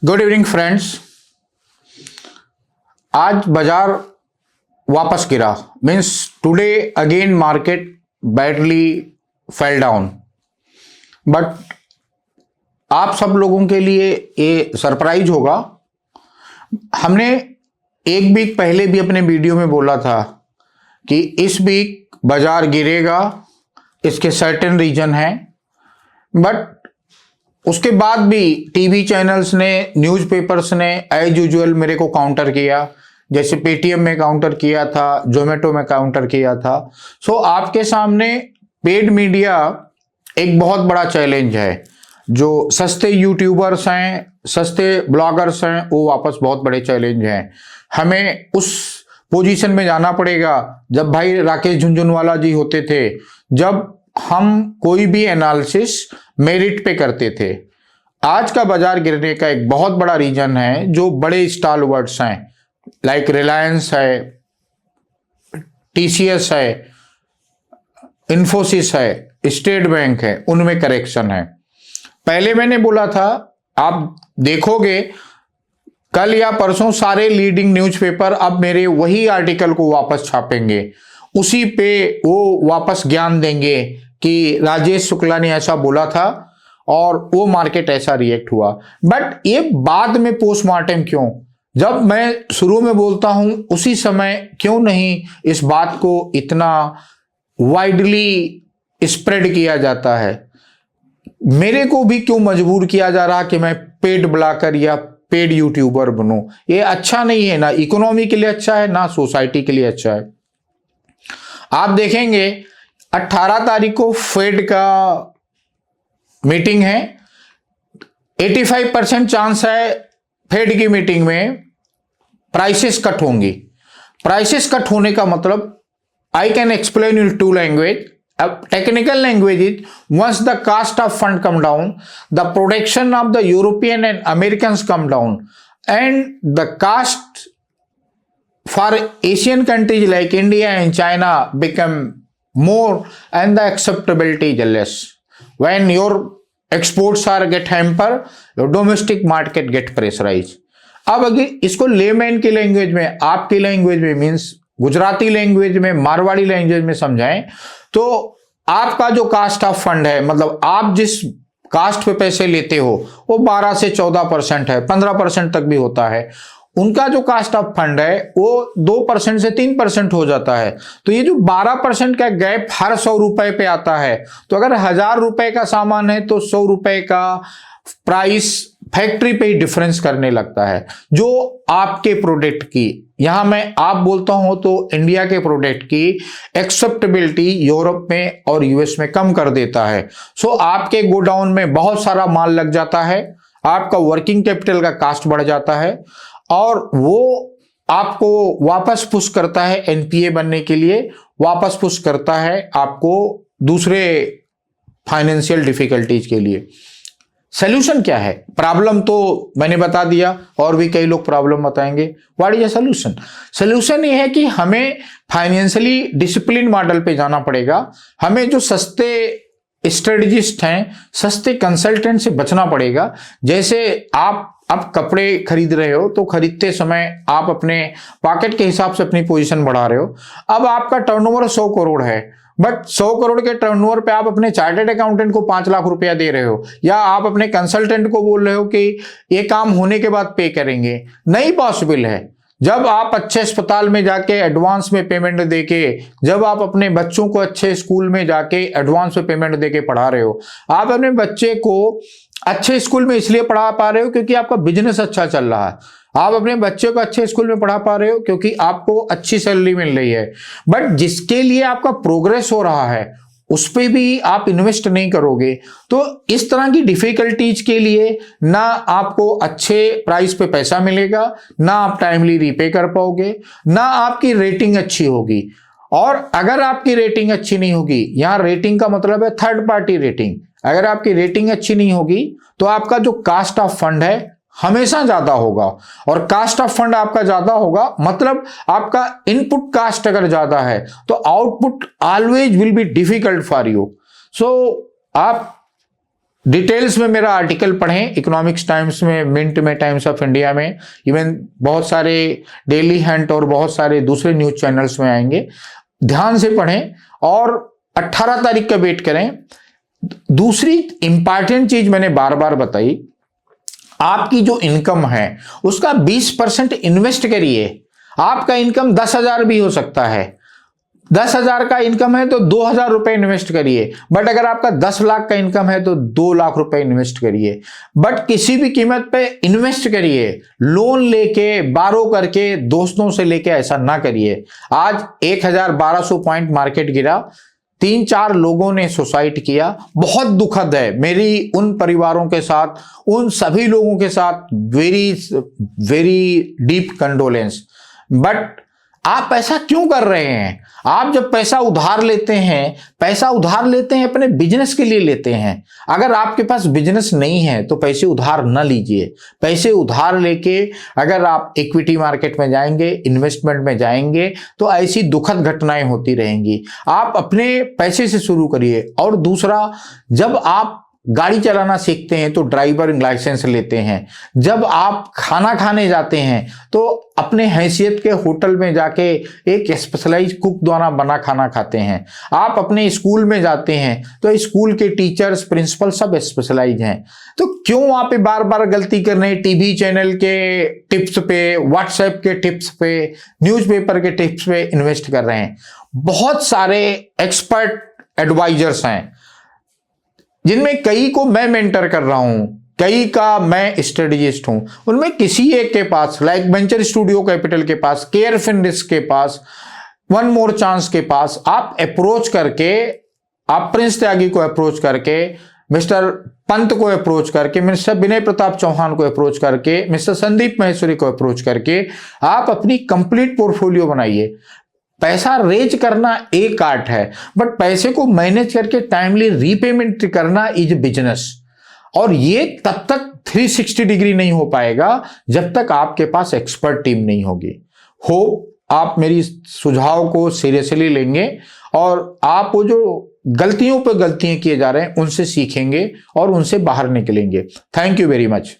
Good evening friends. आज बाजार वापस गिरा, means today again market badly fell down. But आप सब लोगों के लिए ये सरप्राइज होगा। हमने एक वीक पहले भी अपने वीडियो में बोला था कि इस वीक बाजार गिरेगा, इसके सर्टेन रीजन हैं। बट उसके बाद भी टीवी चैनल्स ने, न्यूज़पेपर्स ने एज यूजुअल मेरे को काउंटर किया, जैसे पेटीएम में काउंटर किया था, जोमेटो में काउंटर किया था। सो आपके सामने पेड मीडिया एक बहुत बड़ा चैलेंज है। जो सस्ते यूट्यूबर्स हैं, सस्ते ब्लॉगर्स हैं, वो वापस बहुत बड़े चैलेंज हैं। हमें उस पोजीशन में जाना पड़ेगा जब भाई राकेश झुनझुनवाला जी होते थे, जब हम कोई भी एनालिसिस मेरिट पे करते थे। आज का बाजार गिरने का एक बहुत बड़ा रीजन है जो बड़े स्टालवर्ड्स हैं, लाइक रिलायंस है, टीसीएस है, इन्फोसिस है, स्टेट बैंक है, उनमें करेक्शन है। पहले मैंने बोला था, आप देखोगे कल या परसों सारे लीडिंग न्यूज़पेपर अब मेरे वही आर्टिकल को वापस छापेंगे, उसी पे वो वापस ज्ञान देंगे कि राजेश शुक्ला ने ऐसा बोला था और वो मार्केट ऐसा रिएक्ट हुआ। बट ये बाद में पोस्टमार्टम क्यों? जब मैं शुरू में बोलता हूं उसी समय क्यों नहीं इस बात को इतना वाइडली स्प्रेड किया जाता है? मेरे को भी क्यों मजबूर किया जा रहा कि मैं पेड ब्लॉगर या पेड यूट्यूबर बनूं? ये अच्छा नहीं है, ना इकोनॉमी के लिए अच्छा है, ना सोसाइटी के लिए अच्छा है। आप देखेंगे 18 तारीख को फेड का मीटिंग है। 85% चांस है फेड की मीटिंग में प्राइसेस कट होंगी। प्राइसेस कट होने का मतलब I can explain in two language. अब technical language is, once the cost of fund come down, the production of the European and American come down, and the cost for Asian countries like India and China become more and the acceptability is less. When your exports are get hamper, your domestic market get pressurized. अब अगर इसको layman की language में, आपकी language में, means Gujarati language में, Marwari language में समझाएं तो आपका जो कास्ट ऑफ फंड है, मतलब आप जिस कास्ट पे पैसे लेते हो वो 12 से 14% है, 15% तक भी होता है। उनका जो कास्ट ऑफ फंड है वो 2% से 3% हो जाता है। तो ये जो 12% का गैप हर 100 रुपए पे आता है, तो अगर 1000 रुपए का सामान है तो 100 रुपए का प्राइस फैक्ट्री पे ही डिफरेंस करने लगता है। जो आपके प्रोडक्ट की, यहां मैं आप बोलता हूं तो इंडिया के प्रोडक्ट की एक्सेप्टेबिलिटी यूरोप में और यूएस में कम कर देता है। सो आपके गोडाउन में बहुत सारा माल लग जाता है, आपका वर्किंग कैपिटल का कास्ट बढ़ जाता है और वो आपको वापस पुश करता है एनपीए बनने के लिए, वापस पुश करता है आपको दूसरे फाइनेंशियल डिफिकल्टीज के लिए। सोल्यूशन क्या है? प्रॉब्लम तो मैंने बता दिया, और भी कई लोग प्रॉब्लम बताएंगे। What is a solution? Solution ये है कि हमें फाइनेंशियली डिसिप्लिन मॉडल पे जाना पड़ेगा। हमें जो सस्ते स्ट्रेटजिस्ट हैं, सस्ते कंसल्टेंट से बचना पड़ेगा। जैसे आप अब कपड़े खरीद रहे हो तो खरीदते समय आप अपने पॉकेट के हिसाब से अपनी पोजीशन बढ़ा रहे हो। अब आपका टर्नओवर 100 करोड़ है, बट 100 करोड़ के टर्नओवर पे आप अपने चार्टर्ड अकाउंटेंट को 5 लाख रुपया दे रहे हो, या आप अपने कंसल्टेंट को बोल रहे हो कि ये काम होने के बाद पे करेंगे। नहीं पॉसिबल है। जब आप अच्छे अस्पताल में जाके एडवांस में पेमेंट देके, जब आप अपने बच्चों को अच्छे स्कूल में जाके एडवांस में पेमेंट देके पढ़ा रहे हो, आप अपने बच्चे को अच्छे स्कूल में इसलिए पढ़ा पा रहे हो क्योंकि आपका बिजनेस अच्छा चल रहा है। आप अपने बच्चे को अच्छे स्कूल में पढ़ा पा रहे हो क्योंकि आपको अच्छी सैलरी मिल रही है। बट जिसके लिए आपका प्रोग्रेस हो रहा है उस पे भी आप इन्वेस्ट नहीं करोगे, तो इस तरह की डिफिकल्टीज के लिए ना आपको अच्छे प्राइस पे पैसा मिलेगा, ना आप टाइमली रीपे कर पाओगे, ना आपकी रेटिंग अच्छी होगी। और अगर आपकी रेटिंग अच्छी नहीं होगी, यहां रेटिंग का मतलब है थर्ड पार्टी रेटिंग, अगर आपकी रेटिंग अच्छी नहीं होगी तो आपका जो कास्ट ऑफ फंड है हमेशा ज्यादा होगा, और कास्ट ऑफ फंड आपका ज्यादा होगा मतलब आपका इनपुट कास्ट अगर ज्यादा है तो output always will be difficult for you. So आप डिटेल्स में मेरा आर्टिकल पढ़ें, इकोनॉमिक्स टाइम्स में, मिंट में, टाइम्स ऑफ इंडिया में, इवन बहुत सारे डेली हंट और बहुत सारे दूसरे न्यूज चैनल्स में आएंगे। ध्यान से पढ़ें और 18 तारीख का वेट करें। दूसरी इंपॉर्टेंट चीज मैंने बार बार बताई, आपकी जो इनकम है उसका 20% इन्वेस्ट करिए। आपका इनकम 10,000 भी हो सकता है, 10,000 का इनकम है तो 2,000 रुपए इन्वेस्ट करिए। बट अगर आपका 10 लाख का इनकम है तो 2 लाख रुपए इन्वेस्ट करिए। बट किसी भी कीमत पे इन्वेस्ट करिए, लोन लेके, बारो करके, दोस्तों से लेके ऐसा ना करिए। आज 1,1200 पॉइंट मार्केट गिरा, 3-4 लोगों ने सुसाइड किया। बहुत दुखद है, मेरी उन परिवारों के साथ, उन सभी लोगों के साथ very very deep condolence. But आप ऐसा क्यों कर रहे हैं? आप जब पैसा उधार लेते हैं अपने बिजनेस के लिए लेते हैं। अगर आपके पास बिजनेस नहीं है तो पैसे उधार न लीजिए। पैसे उधार लेके अगर आप इक्विटी मार्केट में जाएंगे, इन्वेस्टमेंट में जाएंगे तो ऐसी दुखद घटनाएं होती रहेंगी। आप अपने पैसे से शुरू करिए। और दूसरा, जब आप गाड़ी चलाना सीखते हैं तो ड्राइविंग लाइसेंस लेते हैं। जब आप खाना खाने जाते हैं तो अपने हैसियत के होटल में जाके एक स्पेशलाइज्ड कुक द्वारा बना खाना खाते हैं। आप अपने स्कूल में जाते हैं तो स्कूल के टीचर्स, प्रिंसिपल सब स्पेशलाइज हैं। तो क्यों आप बार बार गलती कर रहे हैं? टीवी चैनल के टिप्स पे, व्हाट्सएप के टिप्स पे, न्यूज़पेपर के टिप्स पे इन्वेस्ट कर रहे हैं। बहुत सारे एक्सपर्ट एडवाइजर्स हैं जिनमें कई को मैं मेंटर कर रहा हूं, कई का मैं स्ट्रेटेजिस्ट हूं। उनमें किसी एक के पास, लाइक वेंचर स्टूडियो कैपिटल के पास, केयर फिनरिस्क के पास, वन मोर चांस के पास आप अप्रोच करके, आप प्रिंस त्यागी को अप्रोच करके, मिस्टर पंत को अप्रोच करके, मिस्टर विनय प्रताप चौहान को अप्रोच करके, मिस्टर संदीप महेश्वरी को अप्रोच करके आप अपनी कंप्लीट पोर्टफोलियो बनाइए। पैसा रेज करना एक आर्ट है, बट पैसे को मैनेज करके टाइमली रीपेमेंट करना इज बिजनेस। और ये तब तक 360 डिग्री नहीं हो पाएगा जब तक आपके पास एक्सपर्ट टीम नहीं होगी। होप आप मेरी सुझाव को सीरियसली लेंगे और आप वो जो गलतियों पर गलतियां किए जा रहे हैं उनसे सीखेंगे और उनसे बाहर निकलेंगे। Thank you very much.